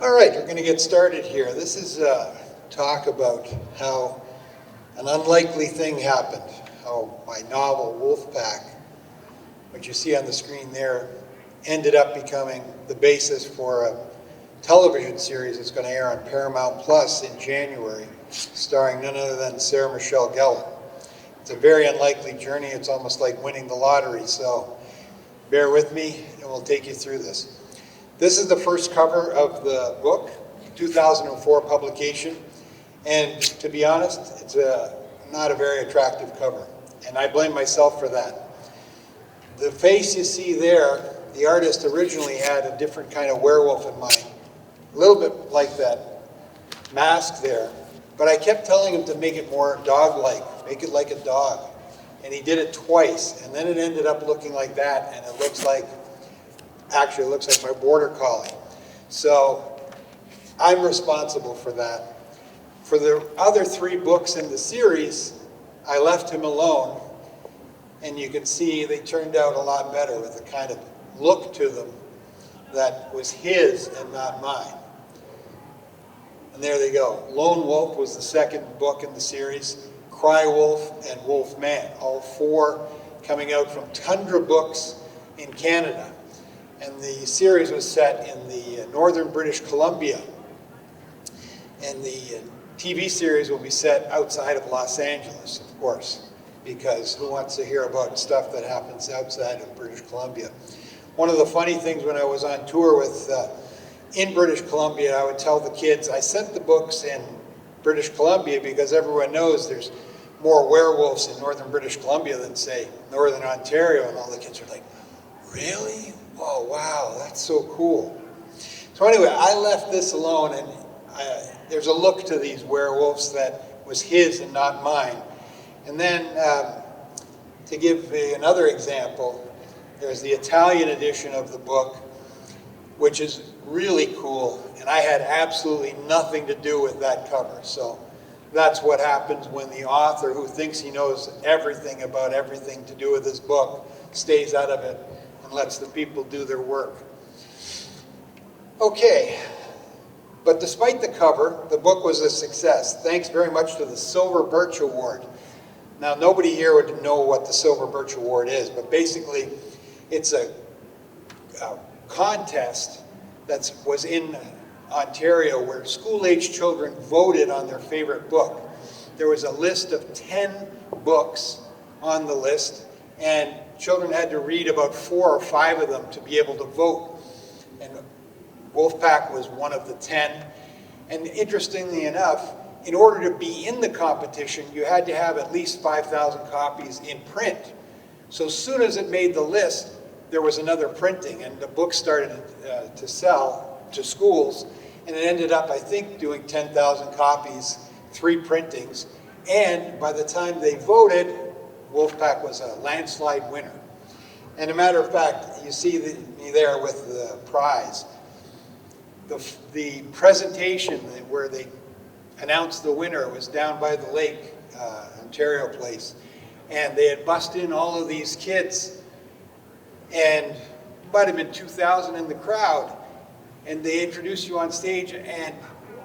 All right, we're going to get started here. This is talk about how an unlikely thing happened, how my novel, Wolfpack, which you see on the screen there, ended up becoming the basis for a television series that's going to air on Paramount Plus in January, starring none other than Sarah Michelle Gellar. It's a very unlikely journey. It's almost like winning the lottery, so bear with me and we'll take you through this. This is the first cover of the book, 2004 publication, and to be honest, it's not a very attractive cover, and I blame myself for that. The face you see there, the artist originally had a different kind of werewolf in mind, a little bit like that mask there, but I kept telling him to make it more dog-like, make it like a dog, and he did it twice, and then it ended up looking like that, and it looks like, actually it looks like my border collie. So I'm responsible for that. For the other 3 books in the series, I left him alone, and you can see they turned out a lot better with the kind of look to them that was his and not mine. And there they go. Lone Wolf was the second book in the series, Cry Wolf and Wolf Man, all 4 coming out from Tundra Books in Canada. And the series was set in the northern British Columbia. And the TV series will be set outside of Los Angeles, of course, because who wants to hear about stuff that happens outside of British Columbia? One of the funny things when I was on tour with in British Columbia, I would tell the kids, I sent the books in British Columbia because everyone knows there's more werewolves in northern British Columbia than, say, northern Ontario, and all the kids are like, really? Oh, wow, that's so cool. So anyway, I left this alone, and there's a look to these werewolves that was his and not mine. And then, to give another example, there's the Italian edition of the book, which is really cool, and I had absolutely nothing to do with that cover. So that's what happens when the author, who thinks he knows everything about everything to do with his book, stays out of it and lets the people do their work. Okay, but despite the cover, the book was a success, thanks very much to the Silver Birch Award. Now, nobody here would know what the Silver Birch Award is, but basically it's a contest that was in Ontario where school-age children voted on their favorite book. There was a list of 10 books on the list, and children had to read about 4 or 5 of them to be able to vote. And Wolfpack was one of the 10. And interestingly enough, in order to be in the competition, you had to have at least 5,000 copies in print. So as soon as it made the list, there was another printing, and the book started to sell to schools, and it ended up, I think, doing 10,000 copies, 3 printings, and by the time they voted, Wolfpack was a landslide winner. And a matter of fact, you see me there with the prize. The presentation where they announced the winner was down by the lake, Ontario Place, and they had bussed in all of these kids, and might have been 2,000 in the crowd, and they introduce you on stage, and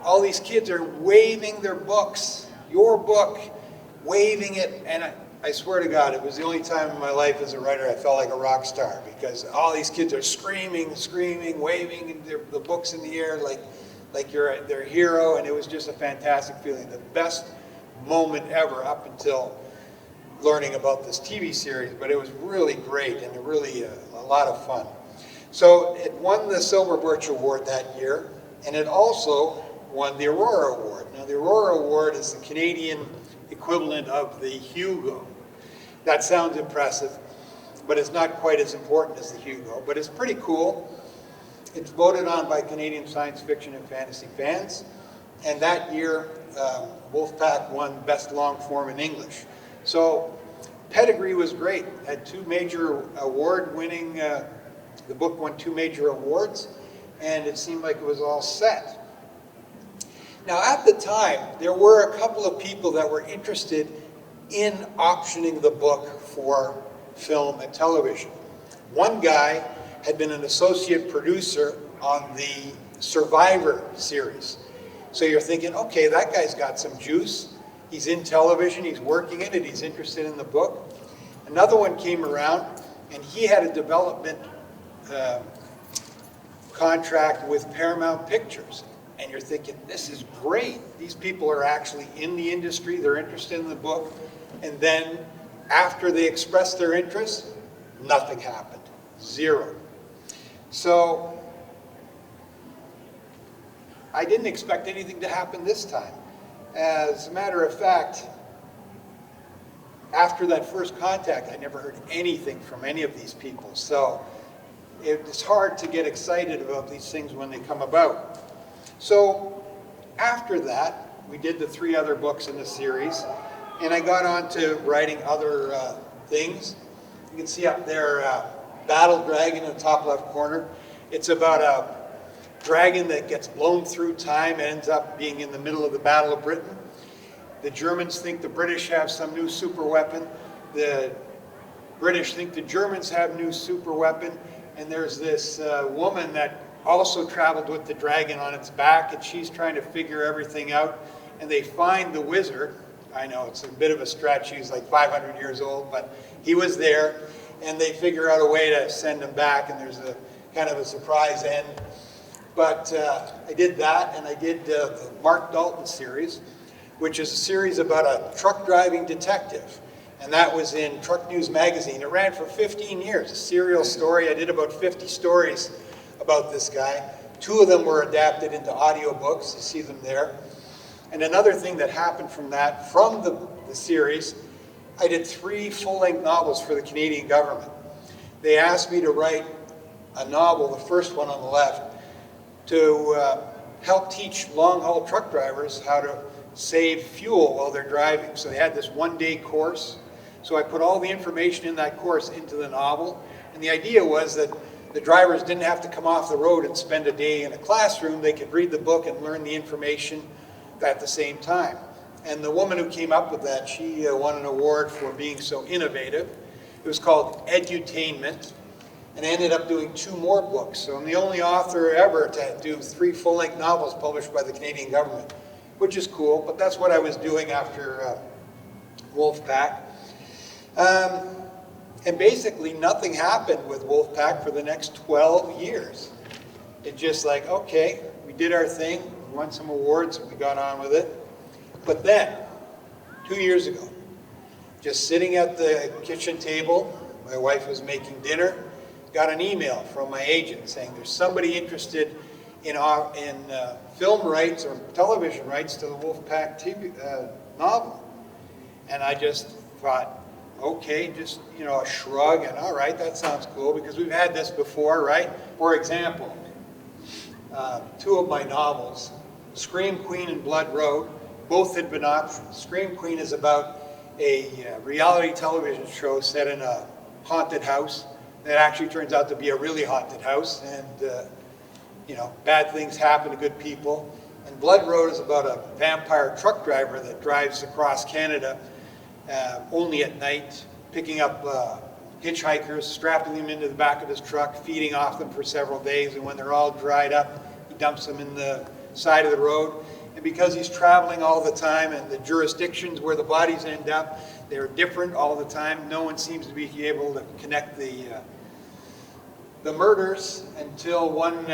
all these kids are waving their books, your book, waving it, and I swear to God, it was the only time in my life as a writer I felt like a rock star, because all these kids are screaming, waving the books in the air like you're their hero, and it was just a fantastic feeling. The best moment ever up until learning about this TV series, but it was really great and really a lot of fun. So it won the Silver Birch Award that year, and it also won the Aurora Award. Now the Aurora Award is the Canadian equivalent of the Hugo. That sounds impressive, but it's not quite as important as the Hugo, but it's pretty cool. It's voted on by Canadian science fiction and fantasy fans, and that year Wolfpack won Best Long Form in English. So pedigree was great. Had 2 major award-winning, the book won 2 major awards, and it seemed like it was all set. Now at the time, there were a couple of people that were interested in optioning the book for film and television. One guy had been an associate producer on the Survivor series. So you're thinking, okay, that guy's got some juice. He's in television, he's working in it, he's interested in the book. Another one came around, and he had a development contract with Paramount Pictures. And you're thinking, this is great. These people are actually in the industry, they're interested in the book. And then after they expressed their interest, nothing happened. Zero. So I didn't expect anything to happen this time. As a matter of fact, after that first contact, I never heard anything from any of these people. So it's hard to get excited about these things when they come about. So after that, we did the 3 other books in the series, and I got on to writing other things. You can see up there, Battle Dragon in the top left corner. It's about a dragon that gets blown through time and ends up being in the middle of the Battle of Britain. The Germans think the British have some new super weapon. The British think the Germans have new super weapon. And there's this woman that also traveled with the dragon on its back, and she's trying to figure everything out. And they find the wizard. I know it's a bit of a stretch. He's like 500 years old, but he was there. And they figure out a way to send him back, and there's a kind of a surprise end. But I did that, and I did the Mark Dalton series, which is a series about a truck driving detective. And that was in Truck News Magazine. It ran for 15 years, a serial story. I did about 50 stories about this guy. 2 of them were adapted into audiobooks. You see them there. And another thing that happened from that, from the series, I did 3 full-length novels for the Canadian government. They asked me to write a novel, the first one on the left, to help teach long-haul truck drivers how to save fuel while they're driving. So they had this 1-day course. So I put all the information in that course into the novel. And the idea was that the drivers didn't have to come off the road and spend a day in a classroom. They could read the book and learn the information at the same time. And the woman who came up with that, she won an award for being so innovative. It was called Edutainment. And I ended up doing 2 more books. So I'm the only author ever to do 3 full-length novels published by the Canadian government, which is cool, but that's what I was doing after Wolfpack. And basically nothing happened with Wolfpack for the next 12 years. It's just like, okay, we did our thing, we won some awards, we got on with it. But then, 2 years ago, just sitting at the kitchen table, my wife was making dinner, got an email from my agent saying there's somebody interested in film rights or television rights to the Wolfpack TV novel. And I just thought, okay, just, a shrug, and all right, that sounds cool, because we've had this before, right? For example, 2 of my novels, Scream Queen and Blood Road, both had been optioned. Scream Queen is about a reality television show set in a haunted house that actually turns out to be a really haunted house, and bad things happen to good people. And Blood Road is about a vampire truck driver that drives across Canada only at night, picking up hitchhikers, strapping them into the back of his truck, feeding off them for several days, and when they're all dried up, he dumps them in the side of the road. And because he's traveling all the time, and the jurisdictions where the bodies end up, they're different all the time, no one seems to be able to connect the murders until one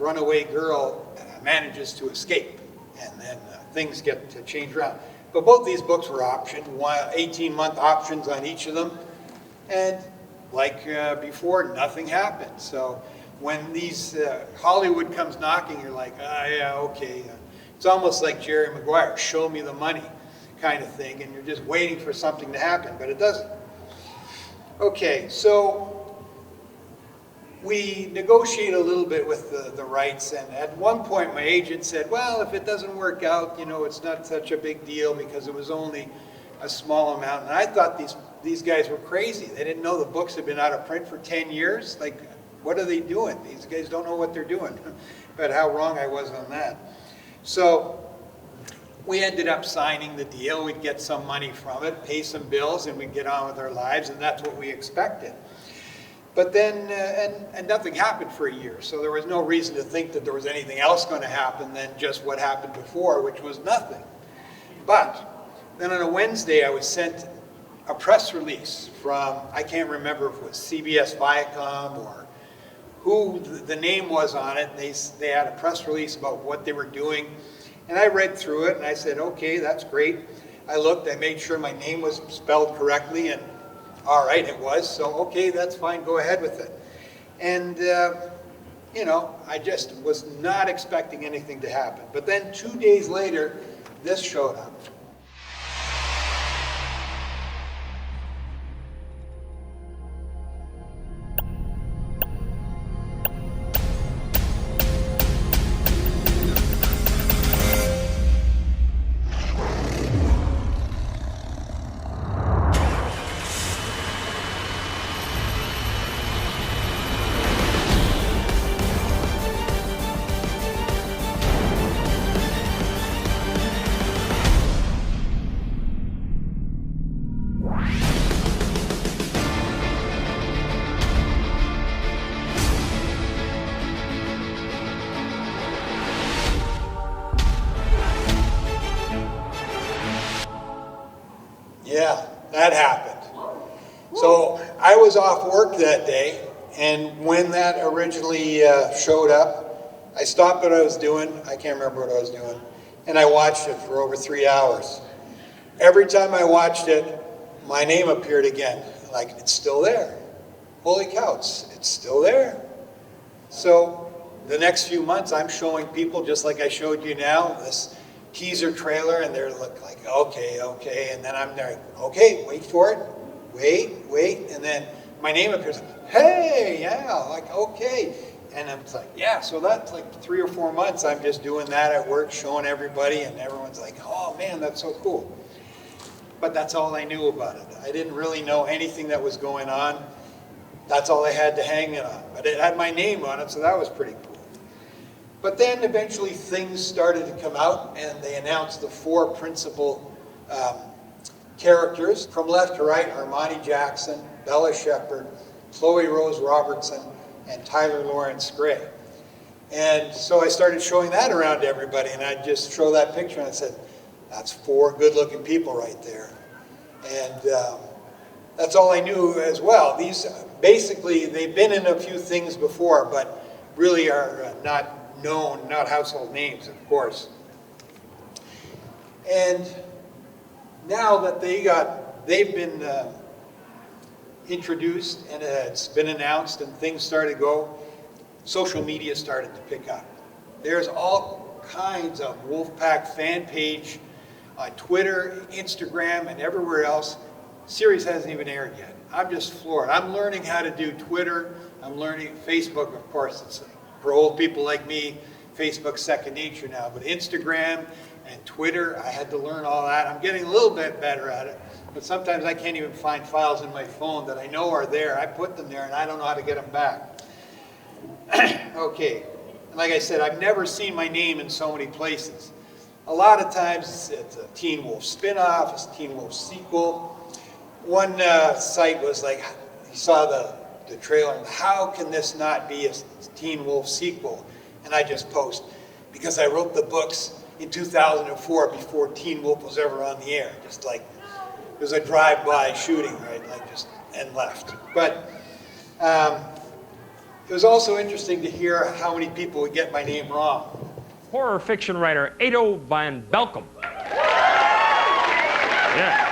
runaway girl manages to escape, and then things get to change around. But both these books were optioned, 18-month options on each of them, and like before, nothing happened. So when these Hollywood comes knocking, you're like, yeah, okay. It's almost like Jerry Maguire, show me the money kind of thing, and you're just waiting for something to happen, but it doesn't. Okay, so we negotiate a little bit with the rights, and at one point my agent said, well, if it doesn't work out, it's not such a big deal because it was only a small amount. And I thought these guys were crazy. They didn't know the books had been out of print for 10 years. Like, what are they doing? These guys don't know what they're doing. But how wrong I was on that. So we ended up signing the deal. We'd get some money from it, pay some bills, and we'd get on with our lives, and that's what we expected. But then, and nothing happened for a year, so there was no reason to think that there was anything else going to happen than just what happened before, which was nothing. But then on a Wednesday, I was sent a press release from, I can't remember if it was CBS Viacom or who the name was on it. They had a press release about what they were doing, and I read through it, and I said, okay, that's great. I looked, I made sure my name was spelled correctly, and all right, it was, so okay, that's fine, go ahead with it. And, you know, I just was not expecting anything to happen. But then 2 days later, this showed up. Yeah, that happened. So I was off work that day, and when that originally showed up, I stopped what I was doing, I can't remember what I was doing, and I watched it for over 3 hours. Every time I watched it, my name appeared again, like it's still there. Holy cow, it's still there. So the next few months I'm showing people, just like I showed you now, this teaser trailer, and they're like, okay, and then I'm there, okay, wait for it, wait, and then my name appears, hey, yeah, like, okay, and I'm like, yeah, so that's like 3 or 4 months I'm just doing that at work, showing everybody, and everyone's like, oh man, that's so cool. But that's all I knew about it. I didn't really know anything that was going on. That's all I had to hang it on, but it had my name on it, so that was pretty cool. But then eventually things started to come out, and they announced the 4 principal characters. From left to right, Armani Jackson, Bella Shepherd, Chloe Rose Robertson, and Tyler Lawrence Gray. And so I started showing that around to everybody, and I'd just show that picture, and I said, that's 4 good-looking people right there. And that's all I knew as well. These, basically, they've been in a few things before, but really are not known, not household names, of course. And now that they've been introduced and it's been announced and things started to go, social media started to pick up. There's all kinds of Wolfpack fan page on Twitter, Instagram, and everywhere else. Series hasn't even aired yet. I'm just floored. I'm learning how to do Twitter. I'm learning Facebook, of course. It's for old people like me, Facebook's second nature now. But Instagram and Twitter, I had to learn all that. I'm getting a little bit better at it. But sometimes I can't even find files in my phone that I know are there. I put them there and I don't know how to get them back. Okay, like I said, I've never seen my name in so many places. A lot of times it's a Teen Wolf spinoff, it's a Teen Wolf sequel. One site was like, you saw the trailer, and how can this not be a Teen Wolf sequel? And I just post, because I wrote the books in 2004 before Teen Wolf was ever on the air. Just like, it was a drive-by shooting, right? Like just, and left. But it was also interesting to hear how many people would get my name wrong. Horror fiction writer Edo van Belkom. Yeah.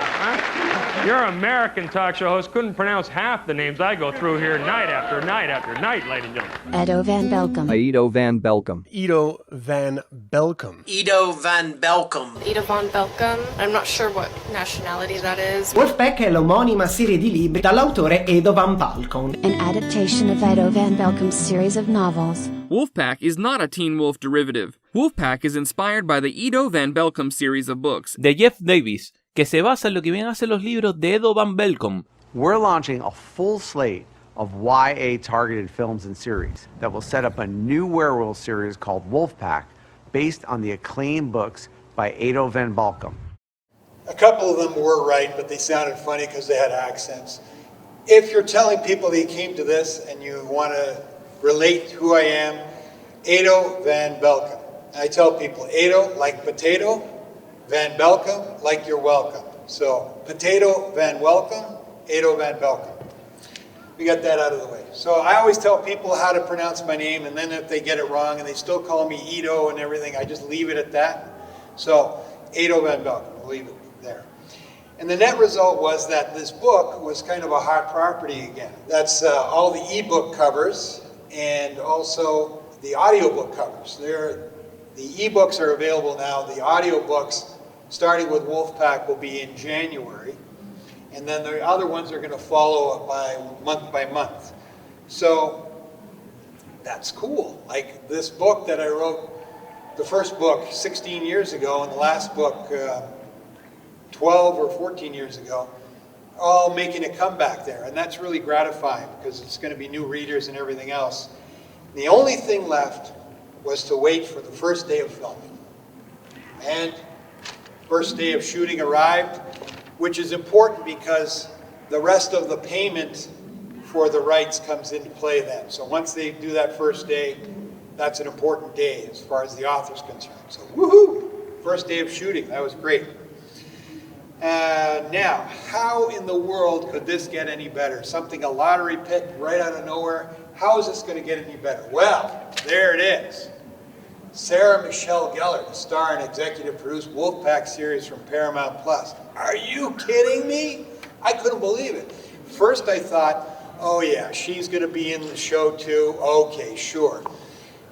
Your American talk show host couldn't pronounce half the names I go through here night after night after night, ladies and gentlemen. Edo van Belkom. Edo van Belkom. Edo van Belkom. Edo van Belkom. Edo van Belkom. I'm not sure what nationality that is. Wolfpack è l'omonima serie di libri dall'autore Edo van Belkom. An adaptation of Edo van Belkom's series of novels. Wolfpack is not a Teen Wolf derivative. Wolfpack is inspired by the Edo van Belkom series of books. De Jeff Davis, que se basa en lo que vienen a ser los libros de Edo van Belkom. We're launching a full slate of YA-targeted films and series that will set up a new werewolf series called Wolfpack, based on the acclaimed books by Edo van Belkom. A couple of them were right, but they sounded funny because they had accents. if you're telling people that you came to this and you want to relate who I am, Edo van Belkom. And I tell people, Edo like potato, Van Belkom like you're welcome. So potato van welcome, Edo van Belkom. We got that out of the way. So I always tell people how to pronounce my name, and then if they get it wrong and they still call me Edo and everything, I just leave it at that. So Edo van Belkom, we'll leave it there. And the net result was that this book was kind of a hot property again. That's all the ebook covers and also the audiobook covers. The ebooks are available now. The audiobooks, starting with Wolfpack, will be in January. And then the other ones are going to follow by month. So that's cool. Like this book that I wrote, the first book 16 years ago, and the last book 12 or 14 years ago, all making a comeback there. And that's really gratifying because it's going to be new readers and everything else. The only thing left was to wait for the first day of filming. And first day of shooting arrived, which is important because the rest of the payment for the rights comes into play then. So once they do that first day, that's an important day as far as the author's concerned. So woohoo! First day of shooting, that was great. Now, how in the world could this get any better? Something, a lottery pick right out of nowhere. How is this going to get any better? Well, there it is. Sarah Michelle Gellar, the star and executive produced Wolfpack series from Paramount Plus. Are you kidding me? I couldn't believe it. First I thought, oh yeah, she's going to be in the show too. Okay, sure.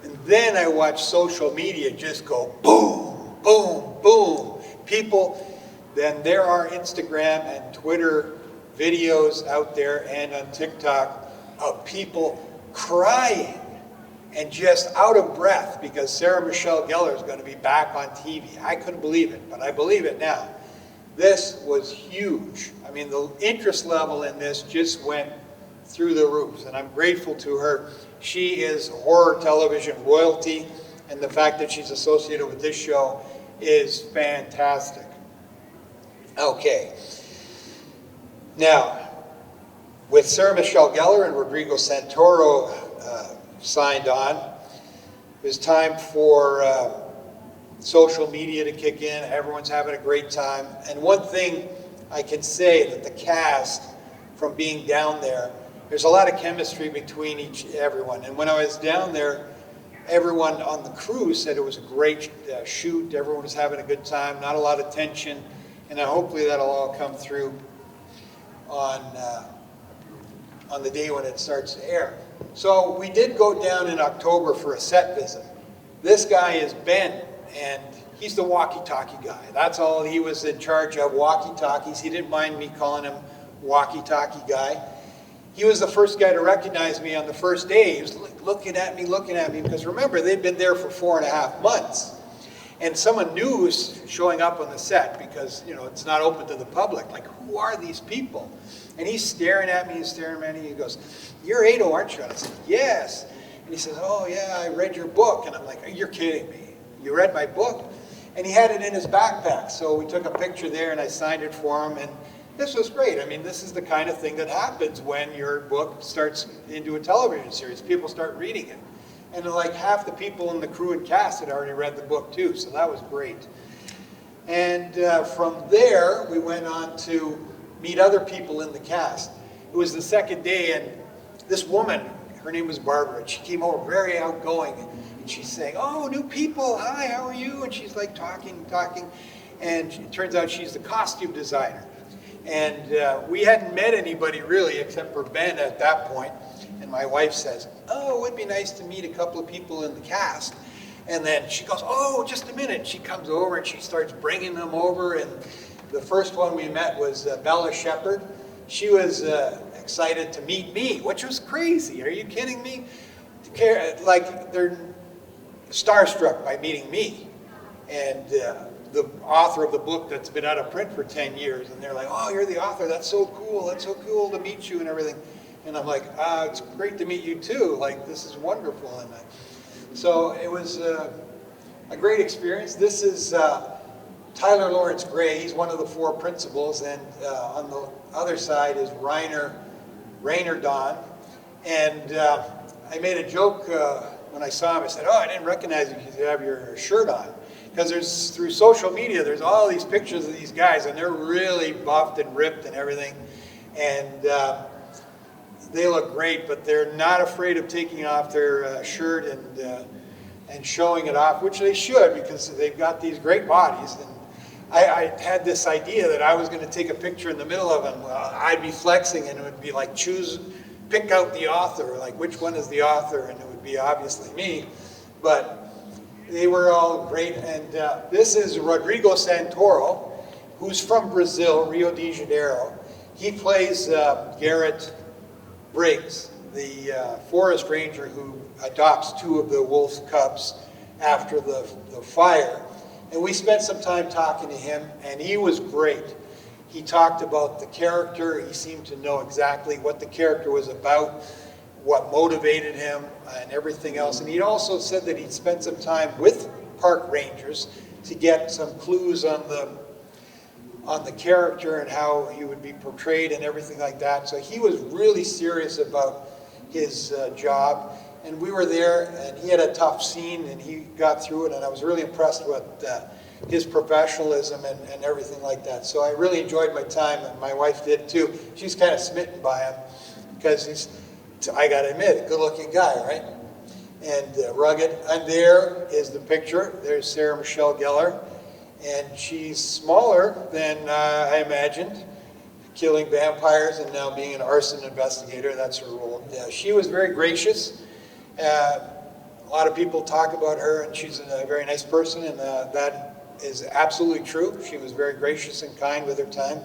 And then I watched social media just go boom, boom, boom. People, then there are Instagram and Twitter videos out there and on TikTok of people crying and just out of breath because Sarah Michelle Gellar is going to be back on TV. I couldn't believe it, but I believe it now. This was huge. I mean, the interest level in this just went through the roof, and I'm grateful to her. She is horror television royalty, and the fact that she's associated with this show is fantastic. Okay. Now, with Sarah Michelle Gellar and Rodrigo Santoro signed on, it was time for social media to kick in. Everyone's having a great time. And one thing I can say that the cast, from being down there, there's a lot of chemistry between everyone. And when I was down there, everyone on the crew said it was a great shoot. Everyone was having a good time, not a lot of tension. And hopefully that'll all come through on the day when it starts to air. So we did go down in October for a set visit. This guy is Ben, and he's the walkie-talkie guy. That's all he was in charge of, walkie-talkies. He didn't mind me calling him walkie-talkie guy. He was the first guy to recognize me on the first day. He was looking at me, because remember, they'd been there for 4.5 months. And someone new was showing up on the set because, you know, it's not open to the public. Like, who are these people? And he's staring at me, he goes, "You're Edo, aren't you?" And I said, "Yes." And he says, "Oh, yeah, I read your book." And I'm like, "You're kidding me. You read my book?" And he had it in his backpack. So we took a picture there and I signed it for him. And this was great. I mean, this is the kind of thing that happens when your book starts into a television series. People start reading it. And like half the people in the crew and cast had already read the book too. So that was great. And from there, we went on to meet other people in the cast. It was the second day, and this woman, her name was Barbara, and she came over very outgoing, and she's saying, "Oh, new people, hi, how are you?" And she's like talking, and it turns out she's the costume designer. And we hadn't met anybody really except for Ben at that point. And my wife says, "Oh, it would be nice to meet a couple of people in the cast." And then she goes, "Oh, just a minute." She comes over and she starts bringing them over. And the first one we met was Bella Shepherd. She was excited to meet me, which was crazy. Are you kidding me? Like, they're starstruck by meeting me. And the author of the book that's been out of print for 10 years. And they're like, "Oh, you're the author. That's so cool. That's so cool to meet you," and everything. And I'm like, "It's great to meet you too. Like, this is wonderful." And so it was a great experience. This is Tyler Lawrence Gray. He's one of the 4 principals. And on the other side is Reiner rain or dawn. And I made a joke when I saw him. I said, oh, I didn't recognize you because you have your shirt on. Because through social media, there's all these pictures of these guys, and they're really buffed and ripped and everything. And they look great, but they're not afraid of taking off their shirt and showing it off, which they should, because they've got these great bodies. And I had this idea that I was going to take a picture in the middle of them. I'd be flexing, and it would be like pick out the author, like which one is the author, and it would be obviously me. But they were all great. And this is Rodrigo Santoro, who's from Brazil, Rio de Janeiro. He plays Garrett Briggs, the forest ranger who adopts 2 of the wolf cubs after the fire. And we spent some time talking to him, and he was great. He talked about the character. He seemed to know exactly what the character was about, what motivated him, and everything else. And he also said that he'd spent some time with park rangers to get some clues on the character and how he would be portrayed and everything like that. So he was really serious about his job. And we were there, and he had a tough scene, and he got through it, and I was really impressed with his professionalism and everything like that. So I really enjoyed my time, and my wife did too. She's kind of smitten by him, because he's, I gotta admit, a good-looking guy, right? And rugged. And there is the picture. There's Sarah Michelle Gellar, and she's smaller than I imagined, killing vampires and now being an arson investigator. That's her role. Yeah, she was very gracious. A lot of people talk about her, and she's a very nice person, and that is absolutely true. She was very gracious and kind with her time.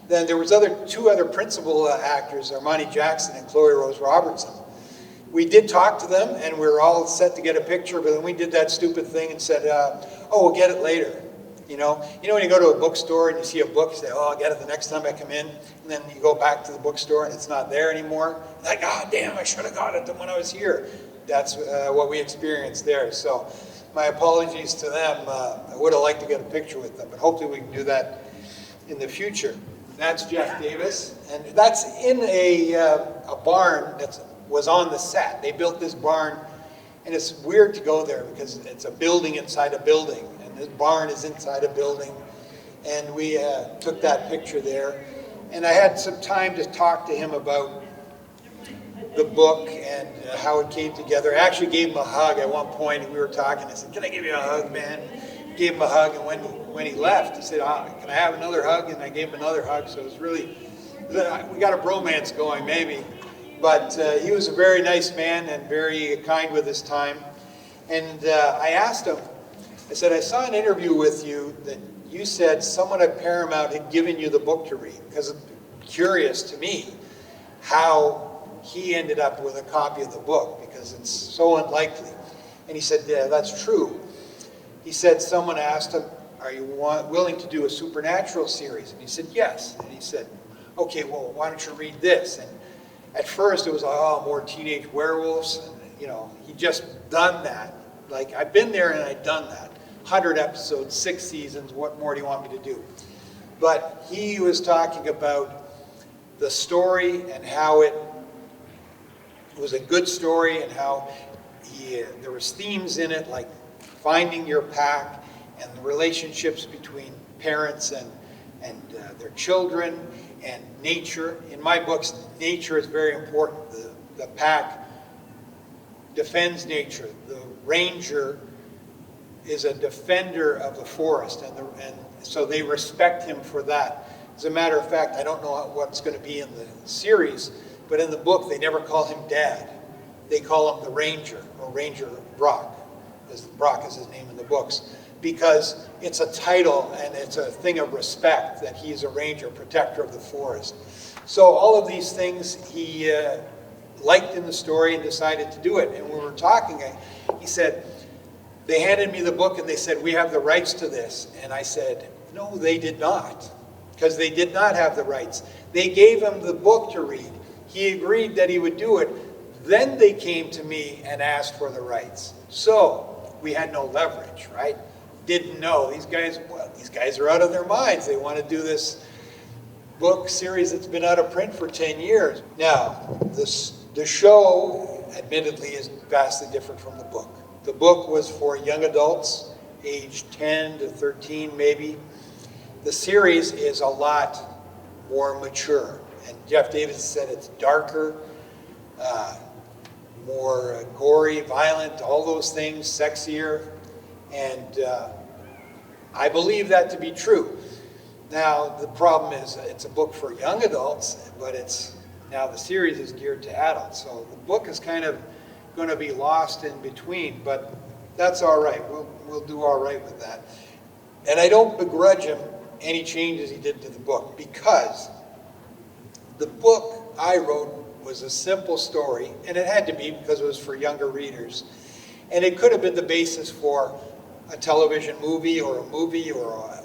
Then there was 2 other principal actors, Armani Jackson and Chloe Rose Robertson. We did talk to them, and we were all set to get a picture, but then we did that stupid thing and said, oh, we'll get it later. You know when you go to a bookstore and you see a book, you say, oh, I'll get it the next time I come in. And then you go back to the bookstore and it's not there anymore. Like, oh, damn, I should have got it when I was here. That's what we experienced there. So my apologies to them. I would have liked to get a picture with them, but hopefully we can do that in the future. That's Jeff Davis, and that's in a barn that was on the set. They built this barn, and it's weird to go there because it's a building inside a building. This barn is inside a building, and we took that picture there. And I had some time to talk to him about the book and how it came together. I actually gave him a hug at one point, and we were talking. I said, can I give you a hug, man? Gave him a hug, and when he left, he said, can I have another hug? And I gave him another hug. So it was really, we got a bromance going, maybe. But he was a very nice man and very kind with his time. And I asked him, I said, I saw an interview with you that you said someone at Paramount had given you the book to read, because it's curious to me how he ended up with a copy of the book, because it's so unlikely. And he said, yeah, that's true. He said someone asked him, are you willing to do a supernatural series? And he said, yes. And he said, okay, well, why don't you read this? And at first it was like, oh, more teenage werewolves. And, he'd just done that. Like, I've been there and I'd done that. 100 episodes, 6 seasons, what more do you want me to do? But he was talking about the story and how it was a good story, and how there was themes in it, like finding your pack and the relationships between parents and their children and nature. In my books, nature is very important. The pack defends nature. The ranger is a defender of the forest, and so they respect him for that. As a matter of fact, I don't know what's going to be in the series, but in the book they never call him Dad. They call him the Ranger, or Ranger Brock, as Brock is his name in the books, because it's a title and it's a thing of respect that he's a ranger, protector of the forest. So all of these things he liked in the story and decided to do it. And when we were talking, he said, they handed me the book and they said, we have the rights to this. And I said, no, they did not, because they did not have the rights. They gave him the book to read. He agreed that he would do it. Then they came to me and asked for the rights. So we had no leverage, right? Didn't know. These guys are out of their minds. They want to do this book series that's been out of print for 10 years. Now, the show, admittedly, is vastly different from the book. The book was for young adults, aged 10 to 13 maybe. The series is a lot more mature. And Jeff Davis said it's darker, more gory, violent, all those things, sexier. And I believe that to be true. Now, the problem is it's a book for young adults, but now the series is geared to adults. So the book is kind of going to be lost in between, but that's all right. We'll do all right with that. And I don't begrudge him any changes he did to the book, because the book I wrote was a simple story, and it had to be because it was for younger readers. And it could have been the basis for a television movie or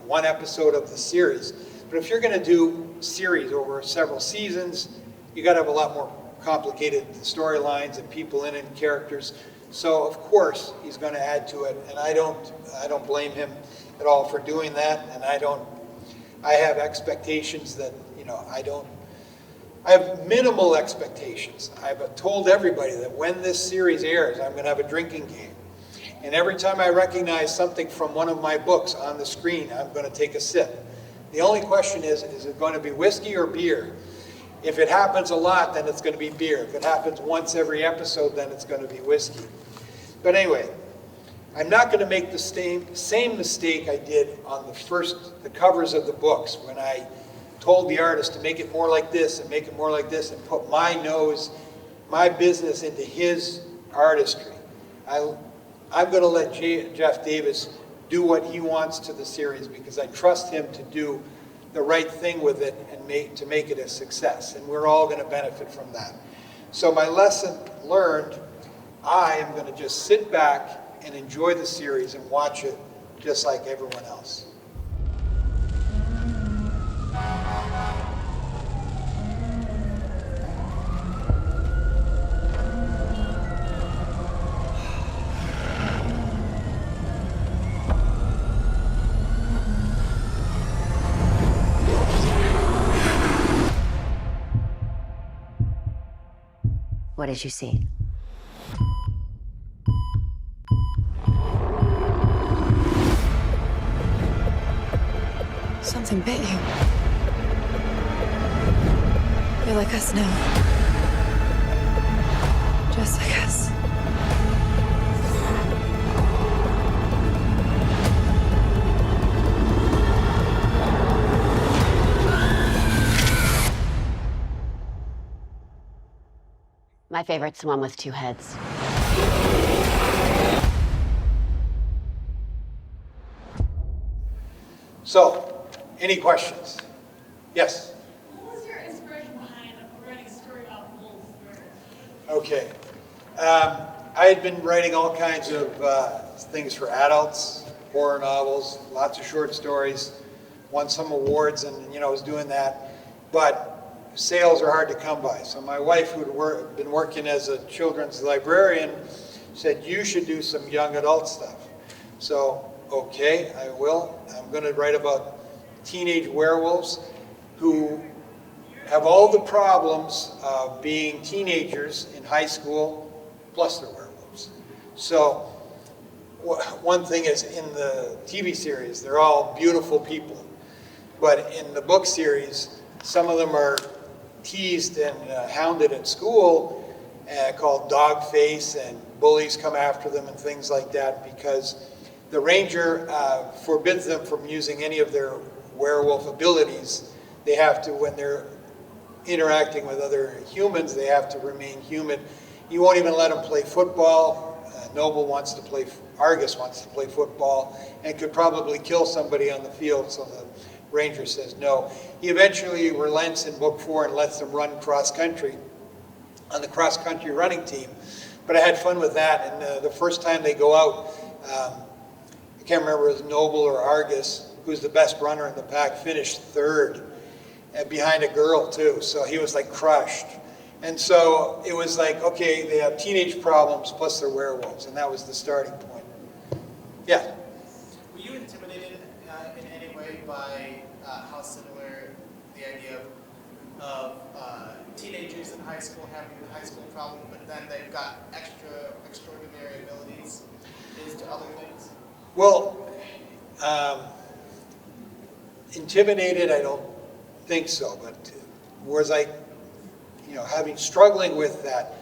one episode of the series. But if you're going to do series over several seasons, you got to have a lot more complicated storylines and people in it and characters. So of course he's going to add to it, and I don't blame him at all for doing that. And I have expectations that, I have minimal expectations. I've told everybody that when this series airs, I'm going to have a drinking game. And every time I recognize something from one of my books on the screen, I'm going to take a sip. The only question is it going to be whiskey or beer? If it happens a lot, then it's going to be beer. If it happens once every episode, then it's going to be whiskey. But anyway, I'm not going to make the same mistake I did on the covers of the books, when I told the artist to make it more like this and make it more like this and put my business into his artistry. I'm going to let Jeff Davis do what he wants to the series, because I trust him to do the right thing with it and to make it a success. And we're all going to benefit from that. So my lesson learned, I am going to just sit back and enjoy the series and watch it just like everyone else. What did you see? Something bit you. You're like us now. Just like us. My favorite's the one with two heads. So, any questions? Yes? What was your inspiration behind writing a story about wolves? Okay. I had been writing all kinds of things for adults, horror novels, lots of short stories, won some awards, and I was doing that. But sales are hard to come by. So my wife, who had been working as a children's librarian, said, you should do some young adult stuff. So, okay, I will. I'm going to write about teenage werewolves who have all the problems of being teenagers in high school, plus they're werewolves. So one thing is, in the TV series, they're all beautiful people. But in the book series, some of them are teased and hounded at school, called dog face, and bullies come after them and things like that, because the ranger forbids them from using any of their werewolf abilities. They have to, when they're interacting with other humans, they have to remain human. You won't even let them play football. Argus wants to play football and could probably kill somebody on the field, so the ranger says no. He eventually relents in book 4 and lets them run cross-country on the cross-country running team. But I had fun with that, and the first time they go out, I can't remember if it was Noble or Argus, who's the best runner in the pack, finished 3rd, behind a girl too, so he was like crushed. And so it was like, okay, they have teenage problems, plus they're werewolves, and that was the starting point. Yeah? Were you intimidated in any way by how similar the idea of of teenagers in high school having the high school problem, but then they've got extraordinary abilities is to other things? Well, intimidated, I don't think so, but whereas struggling with that,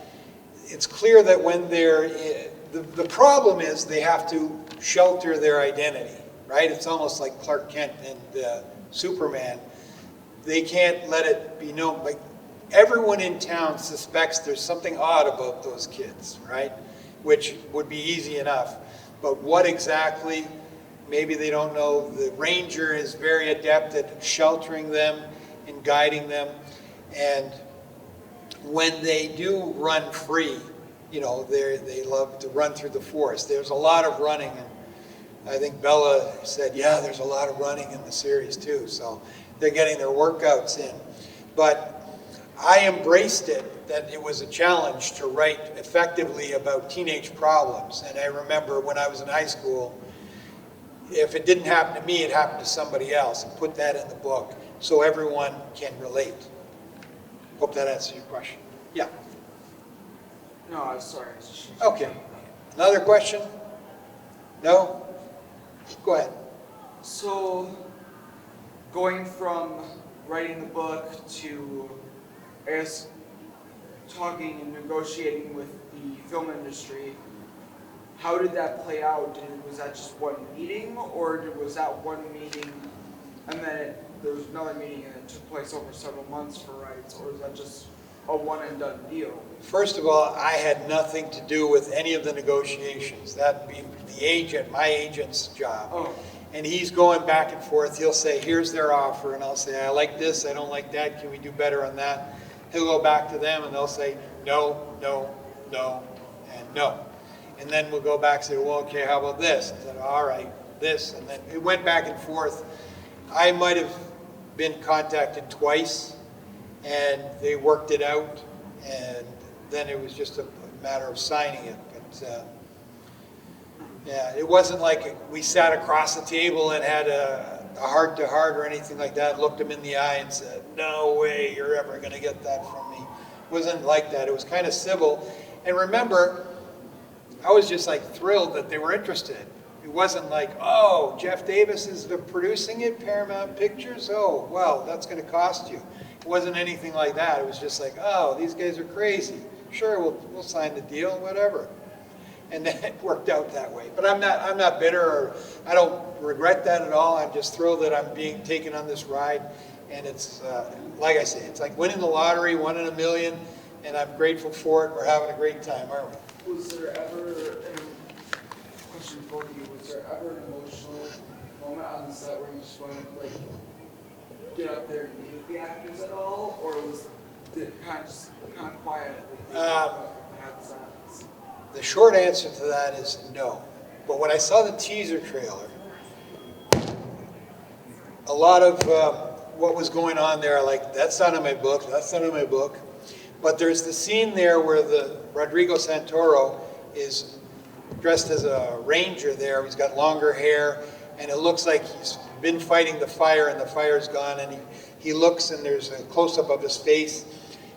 it's clear that when the problem is they have to shelter their identity, right? It's almost like Clark Kent and Superman. They can't let it be known. Like, everyone in town suspects there's something odd about those kids, right? Which would be easy enough. But what exactly, maybe they don't know. The ranger is very adept at sheltering them and guiding them. And when they do run free, they love to run through the forest. There's a lot of running, and I think Bella said, yeah, there's a lot of running in the series too. So they're getting their workouts in. But I embraced it, that it was a challenge to write effectively about teenage problems. And I remember when I was in high school, if it didn't happen to me, it happened to somebody else, and put that in the book so everyone can relate. Hope that answers your question. Yeah. No, I'm sorry. Okay. Another question? No? Go ahead. So, going from writing the book to, I guess, talking and negotiating with the film industry, how did that play out? Was that just one meeting, or was that one meeting and then there was another meeting and it took place over several months for rights, or was that just a one and done deal? First of all, I had nothing to do with any of the negotiations. That'd be the agent, my agent's job. Oh. And he's going back and forth. He'll say, here's their offer, and I'll say, I like this, I don't like that, can we do better on that? He'll go back to them and they'll say, no, no, no, and no. And then we'll go back and say, well, okay, how about this? And then, all right, this, and then it went back and forth. I might have been contacted twice, and they worked it out, and then it was just a matter of signing it. But yeah, it wasn't like we sat across the table and had a heart-to-heart or anything like that, looked them in the eye and said, no way you're ever going to get that from me. It wasn't like that. It was kind of civil. And remember, I was just like thrilled that they were interested. It wasn't like, oh, Jeff Davis is producing it, Paramount Pictures? Oh, well, that's going to cost you. It wasn't anything like that. It was just like, oh, these guys are crazy. Sure, we'll sign the deal, whatever. And then it worked out that way. But I'm not bitter, or I don't regret that at all. I'm just thrilled that I'm being taken on this ride. And it's, like I say, it's like winning the lottery, 1 in a million, and I'm grateful for it. We're having a great time, aren't we? Was there ever, question for you, was there ever an emotional moment on the set where you just wanted to, like, get up there and meet the actors at all? Or was it kind of quiet? The short answer to that is no. But when I saw the teaser trailer, a lot of what was going on there, like, that's not in my book, that's not in my book. But there's the scene there where the Rodrigo Santoro is dressed as a ranger there. He's got longer hair, and it looks like he's been fighting the fire, and the fire's gone, and he looks, and there's a close-up of his face.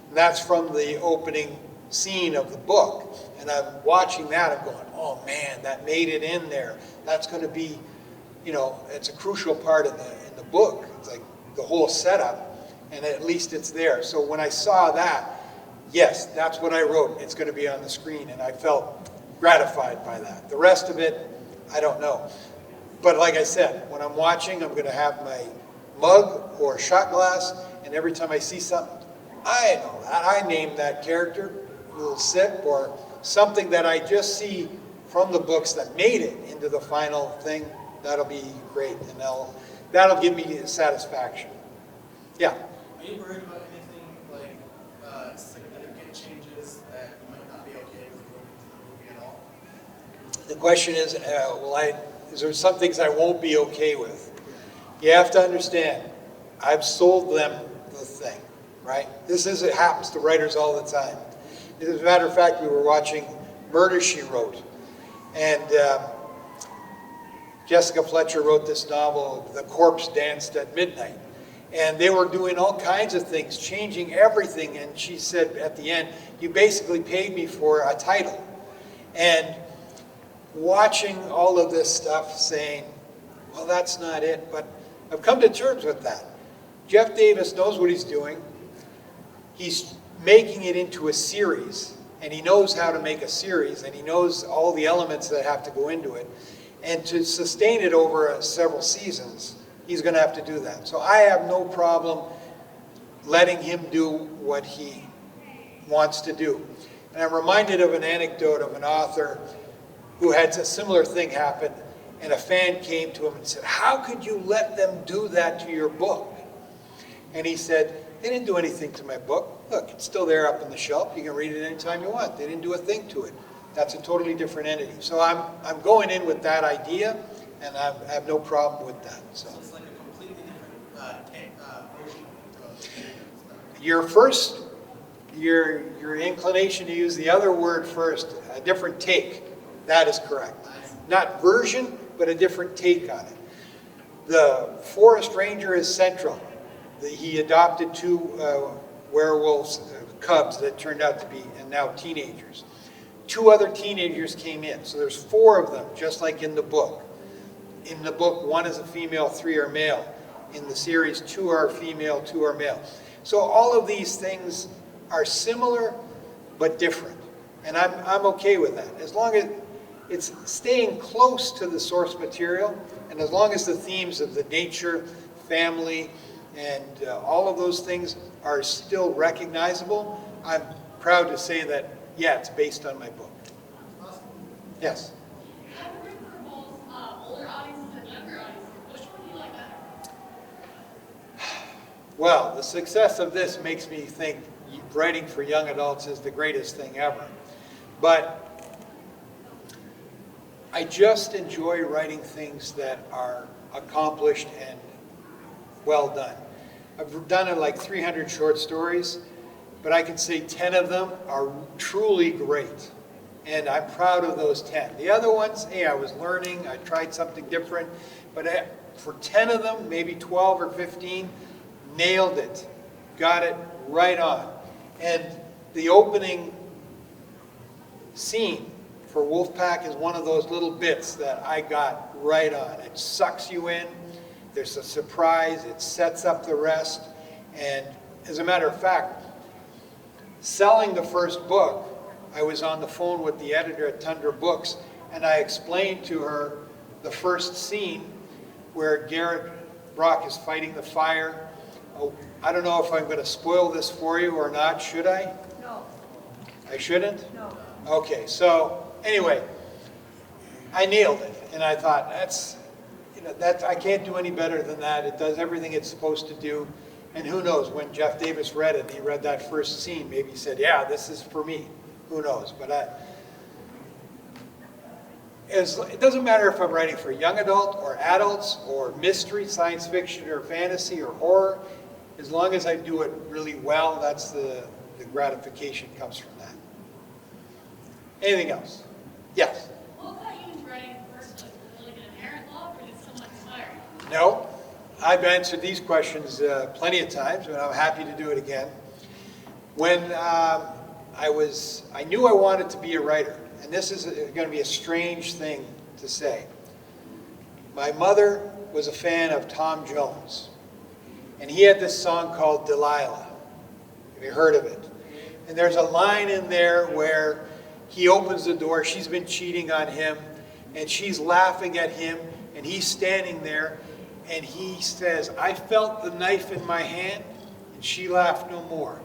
And that's from the opening scene of the book. And I'm watching that, I'm going, oh man, that made it in there. That's going to be, it's a crucial part in the book. It's like the whole setup, and at least it's there. So when I saw that, yes, that's what I wrote. It's going to be on the screen, and I felt gratified by that. The rest of it, I don't know. But like I said, when I'm watching, I'm going to have my mug or shot glass, and every time I see something, I know that. I named that character, a little sip, or something that I just see from the books that made it into the final thing. That'll be great, and that'll give me satisfaction. Yeah? Are you worried about anything like significant changes that might not be okay with going into the movie at all? The question is, is there some things I won't be okay with? You have to understand, I've sold them the thing, right? It happens to writers all the time. As a matter of fact, we were watching Murder, She Wrote, and Jessica Fletcher wrote this novel, The Corpse Danced at Midnight. And they were doing all kinds of things, changing everything. And she said at the end, you basically paid me for a title. And watching all of this stuff saying, well, that's not it. But I've come to terms with that. Jeff Davis knows what he's doing. He's making it into a series. And he knows how to make a series. And he knows all the elements that have to go into it. And to sustain it over several seasons, he's going to have to do that. So I have no problem letting him do what he wants to do. And I'm reminded of an anecdote of an author who had a similar thing happen, and a fan came to him and said, how could you let them do that to your book? And he said, they didn't do anything to my book. Look, it's still there up on the shelf. You can read it anytime you want. They didn't do a thing to it. That's a totally different entity. So I'm going in with that idea, and I have no problem with that. So it's like a completely different version. Your inclination to use the other word first, a different take, that is correct. Not version, but a different take on it. The forest ranger is central. He adopted 2 werewolves, cubs that turned out to be, and now teenagers. 2 other teenagers came in, so there's 4 of them, just like in the book. In the book, 1 is a female, 3 are male. In the series, 2 are female, 2 are male. So all of these things are similar, but different. And I'm okay with that. As long as it's staying close to the source material, and as long as the themes of the nature, family, and all of those things are still recognizable, I'm proud to say that, yeah, it's based on my book. Yes? I've written for both older audiences and younger audiences. Which one do you like better? Well, the success of this makes me think writing for young adults is the greatest thing ever. But I just enjoy writing things that are accomplished and well done. I've done like 300 short stories, but I can say 10 of them are truly great. And I'm proud of those 10. The other ones, hey, I was learning, I tried something different, but for 10 of them, maybe 12 or 15, nailed it, got it right on. And the opening scene for Wolfpack is one of those little bits that I got right on. It sucks you in, there's a surprise, it sets up the rest, and as a matter of fact, selling the first book, I was on the phone with the editor at Tundra Books, and I explained to her the first scene where Garrett Brock is fighting the fire. Oh, I don't know if I'm going to spoil this for you or not. Should I? No. I shouldn't? No. Okay, so anyway, I nailed it, and I thought, I can't do any better than that. It does everything it's supposed to do. And who knows, when Jeff Davis read it, and he read that first scene, maybe he said, yeah, this is for me. Who knows? But it doesn't matter if I'm writing for young adult or adults or mystery, science fiction or fantasy or horror. As long as I do it really well, that's the gratification comes from that. Anything else? Yes? What got you into writing in the first place? Was it like an inherent love, or did someone inspire you? No. I've answered these questions plenty of times, and I'm happy to do it again. When I knew I wanted to be a writer, and this is going to be a strange thing to say. My mother was a fan of Tom Jones, and he had this song called Delilah. Have you heard of it? And there's a line in there where he opens the door, she's been cheating on him, and she's laughing at him, and he's standing there, and he says, I felt the knife in my hand, and she laughed no more.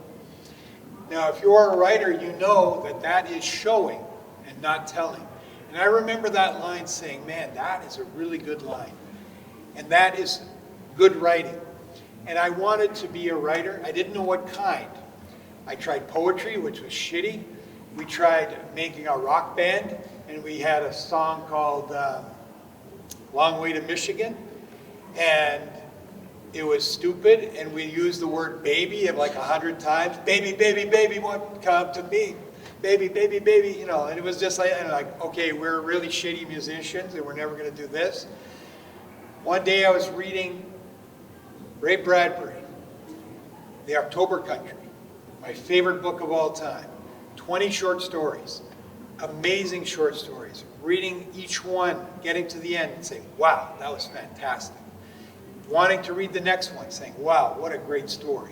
Now, if you're a writer, you know that that is showing and not telling. And I remember that line saying, man, that is a really good line. And that is good writing. And I wanted to be a writer. I didn't know what kind. I tried poetry, which was shitty. We tried making a rock band, and we had a song called Long Way to Michigan. And it was stupid, and we used the word baby like 100 times. Baby, baby, baby, won't come to me. Baby, baby, baby, you know. And it was just like, okay, we're really shitty musicians, and we're never going to do this. One day I was reading Ray Bradbury, The October Country, my favorite book of all time. 20 short stories, amazing short stories. Reading each one, getting to the end and saying, wow, that was fantastic. Wanting to read the next one, saying, wow, what a great story.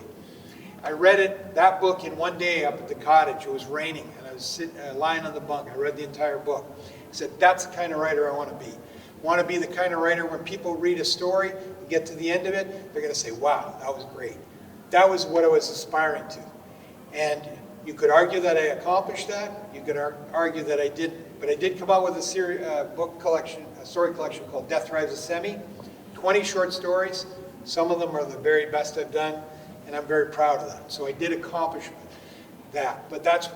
I read that book in one day up at the cottage. It was raining, and I was lying on the bunk. I read the entire book. I said, that's the kind of writer I want to be. I want to be the kind of writer when people read a story, get to the end of it, they're going to say, wow, that was great. That was what I was aspiring to. And you could argue that I accomplished that. You could argue that I didn't. But I did come out with a book collection, a story collection called Death Drives a Semi. 20 short stories. Some of them are the very best I've done, and I'm very proud of that. So I did accomplish that. But that's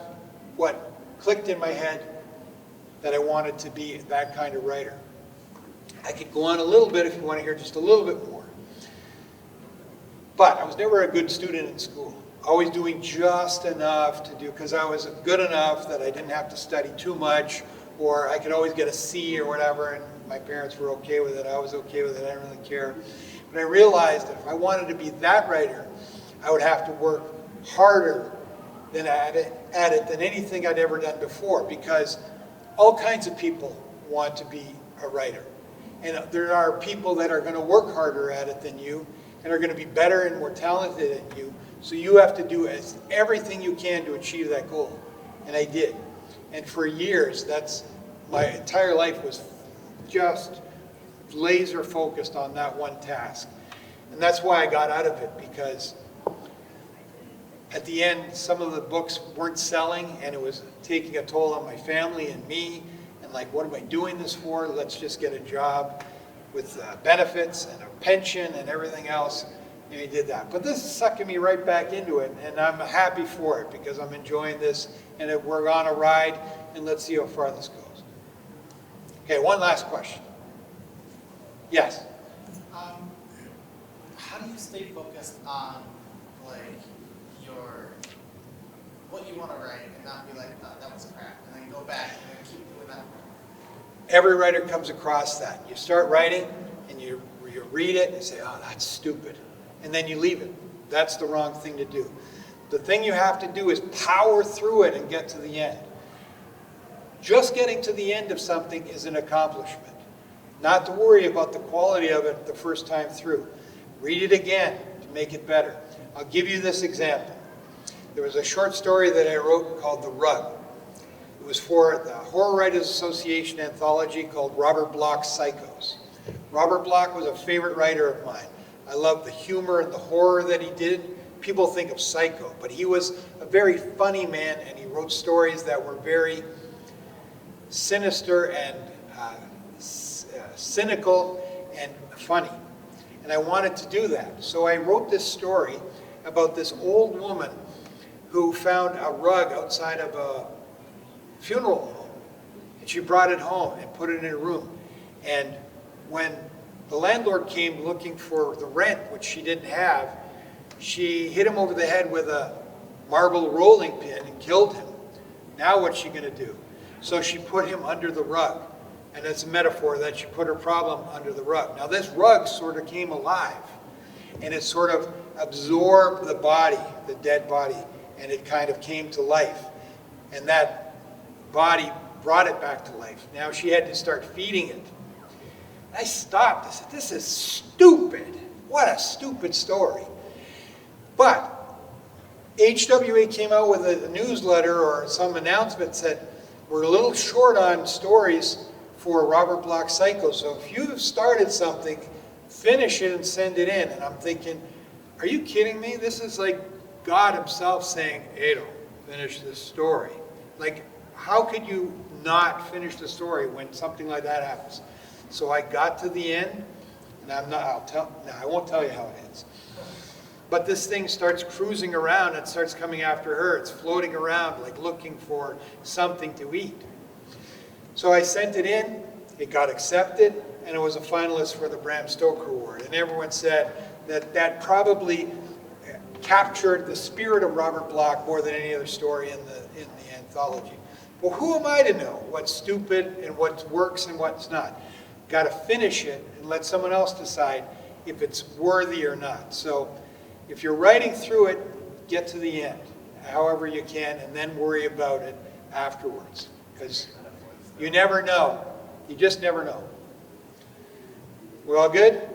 what clicked in my head, that I wanted to be that kind of writer. I could go on a little bit if you want to hear just a little bit more. But I was never a good student in school. Always doing just enough to do, because I was good enough that I didn't have to study too much, or I could always get a C or whatever, and my parents were okay with it. I was okay with it. I didn't really care. But I realized that if I wanted to be that writer, I would have to work harder than at it than anything I'd ever done before, because all kinds of people want to be a writer. And there are people that are going to work harder at it than you and are going to be better and more talented than you. So you have to do everything you can to achieve that goal. And I did. And for years, my entire life was just laser focused on that one task. And that's why I got out of it, because at the end, some of the books weren't selling, and it was taking a toll on my family and me. And like, what am I doing this for? Let's just get a job with benefits and a pension and everything else. And I did that. But this is sucking me right back into it, and I'm happy for it, because I'm enjoying this, and we're on a ride, and let's see how far this goes. Okay, one last question. Yes? How do you stay focused on, like, what you want to write, and not be like, oh, that was crap, and then go back and then keep doing that? Every writer comes across that. You start writing, and you read it, and say, oh, that's stupid. And then you leave it. That's the wrong thing to do. The thing you have to do is power through it and get to the end. Just getting to the end of something is an accomplishment. Not to worry about the quality of it the first time through. Read it again to make it better. I'll give you this example. There was a short story that I wrote called The Rug. It was for the Horror Writers Association anthology called Robert Bloch's Psychos. Robert Bloch was a favorite writer of mine. I love the humor and the horror that he did. People think of Psycho, but he was a very funny man, and he wrote stories that were very sinister and cynical and funny. And I wanted to do that. So I wrote this story about this old woman who found a rug outside of a funeral home. And she brought it home and put it in her room. And when the landlord came looking for the rent, which she didn't have, she hit him over the head with a marble rolling pin and killed him. Now what's she going to do? So she put him under the rug. And it's a metaphor that she put her problem under the rug. Now this rug sort of came alive. And it sort of absorbed the body, the dead body, and it kind of came to life. And that body brought it back to life. Now she had to start feeding it. I stopped. I said, this is stupid. What a stupid story. But HWA came out with a newsletter or some announcement said, we're a little short on stories for Robert Bloch's Psycho. So if you've started something, finish it and send it in. And I'm thinking, are you kidding me? This is like God himself saying, Edo, finish this story. Like, how could you not finish the story when something like that happens? So I got to the end, and I won't tell you how it ends. But this thing starts cruising around and starts coming after her. It's floating around like looking for something to eat. So I sent it in, it got accepted, and it was a finalist for the Bram Stoker Award. And everyone said that that probably captured the spirit of Robert Bloch more than any other story in the anthology. Well, who am I to know what's stupid and what works and what's not? Got to finish it and let someone else decide if it's worthy or not. So if you're writing through it, get to the end, however you can, and then worry about it afterwards. Because you never know. You just never know. We're all good?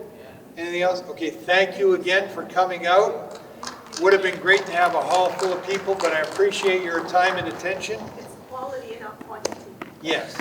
Anything else? Okay, thank you again for coming out. Would have been great to have a hall full of people, but I appreciate your time and attention. It's quality and not quantity. Yes.